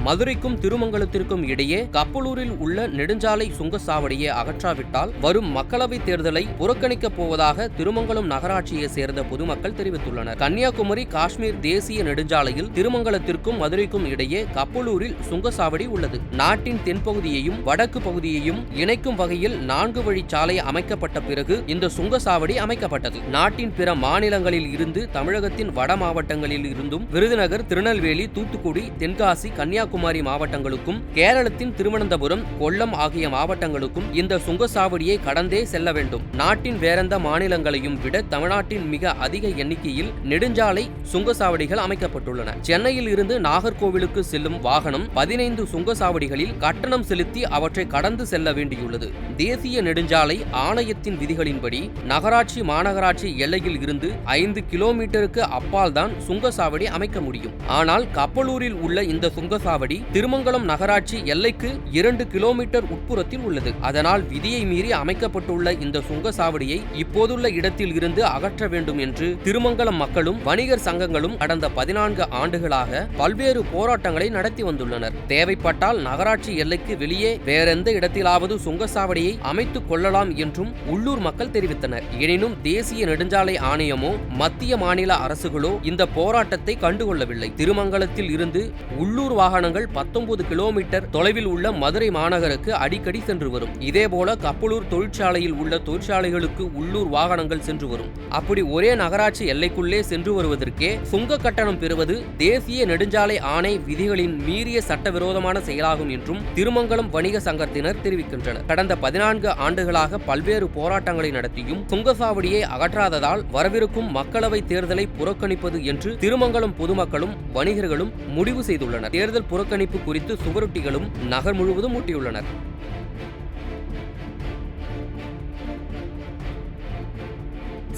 மதுரைக்கும் திருமங்கலத்திற்கும் இடையே கப்பலூரில் உள்ள நெடுஞ்சாலை சுங்கச்சாவடியை அகற்றாவிட்டால் வரும் மக்களவைத் தேர்தலை புறக்கணிக்கப் போவதாக திருமங்கலம் நகராட்சியை சேர்ந்த பொதுமக்கள் தெரிவித்துள்ளனர். கன்னியாகுமரி காஷ்மீர் தேசிய நெடுஞ்சாலையில் திருமங்கலத்திற்கும் மதுரைக்கும் இடையே கப்பலூரில் சுங்கச்சாவடி உள்ளது. நாட்டின் தென்பகுதியையும் வடக்கு பகுதியையும் இணைக்கும் வகையில் 4 வழிச்சாலை அமைக்கப்பட்ட பிறகு இந்த சுங்கச்சாவடி அமைக்கப்பட்டது. நாட்டின் பிற மாநிலங்களில் இருந்து தமிழகத்தின் வட மாவட்டங்களில் இருந்தும் விருதுநகர், திருநெல்வேலி, தூத்துக்குடி, தென்காசி, கன்னியாகுமரி மாவட்டங்களுக்கும் கேரளத்தின் திருவனந்தபுரம், கொல்லம் ஆகிய மாவட்டங்களுக்கும் இந்த சுங்கச்சாவடியை கடந்தே செல்ல வேண்டும். நாட்டின் வேறெந்த மாநிலங்களையும் விட தமிழ்நாட்டின் மிக அதிக எண்ணிக்கையில் நெடுஞ்சாலை சுங்கச்சாவடிகள் அமைக்கப்பட்டுள்ளன. சென்னையில் இருந்து நாகர்கோவிலுக்கு செல்லும் வாகனம் 15 சுங்கச்சாவடிகளில் கட்டணம் செலுத்தி அவற்றை கடந்து செல்ல வேண்டியுள்ளது. தேசிய நெடுஞ்சாலை ஆணையத்தின் விதிகளின்படி நகராட்சி, மாநகராட்சி எல்லையில் இருந்து 5 கிலோமீட்டருக்கு அப்பால் தான் சுங்கச்சாவடி அமைக்க முடியும். ஆனால் கப்பலூரில் உள்ள இந்த சுங்கச்சாவடி திருமங்கலம் நகராட்சி எல்லைக்கு 2 கிலோமீட்டர் உட்புறத்தில் உள்ளது. அதனால் விதியை மீறி அமைக்கப்பட்டுள்ள இந்த சுங்கச்சாவடியை இப்போதுள்ள இடத்தில் இருந்து அகற்ற வேண்டும் என்று திருமங்கலம் மக்களும் வணிகர் சங்கங்களும் கடந்த 14 ஆண்டுகளாக பல்வேறு போராட்டங்களை நடத்தி வந்துள்ளனர். தேவைப்பட்டால் நகராட்சி எல்லைக்கு வெளியே வேறெந்த இடத்திலாவது சுங்கச்சாவடியை அமைத்துக் கொள்ளலாம் என்றும் உள்ளூர் மக்கள் தெரிவித்தனர். எனினும் தேசிய நெடுஞ்சாலை ஆணையமோ மத்திய மாநில அரசுகளோ இந்த போராட்டத்தை கண்டுகொள்ளவில்லை. திருமங்கலத்தில் இருந்து உள்ளூர் வாகனங்கள் 19 கிலோமீட்டர் தொலைவில் உள்ள மதுரை மாநகருக்கு அடிக்கடி சென்று வரும். இதேபோல கப்பலூர் தொழிற்சாலையில் உள்ள தொழிற்சாலைகளுக்கு உள்ளூர் வாகனங்கள் சென்று வரும். அப்படி ஒரே நகராட்சி எல்லைக்குள்ளே சென்று வருவதற்கே சுங்க கட்டணம் பெறுவது தேசிய நெடுஞ்சாலை ஆணை விதிகளின் மீறிய சட்டவிரோதமான செயலாகும் என்றும் திருமங்கலம் வணிக சங்கத்தினர் தெரிவிக்கின்றனர். கடந்த 14 ஆண்டுகளாக பல்வேறு போராட்டங்களை நடத்தியும் சுங்கச்சாவடியை அகற்றாததால் வரவிருக்கும் மக்களவை தேர்தலை புறக்கணிப்பது என்று திருமங்கலம் பொதுமக்களும் வணிகர்களும் முடிவு செய்துள்ளனர். தேர்தல் புறக்கணிப்பு குறித்து சுவரொட்டிகளும் நகர் முழுவதும் ஒட்டியுள்ளனர்.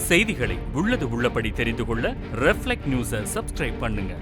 செய்திகளை உள்ளது உள்ளபடி தெரிந்து கொள்ள ரெஃப்ளெக்ட் நியூஸை சப்ஸ்கிரைப் பண்ணுங்க.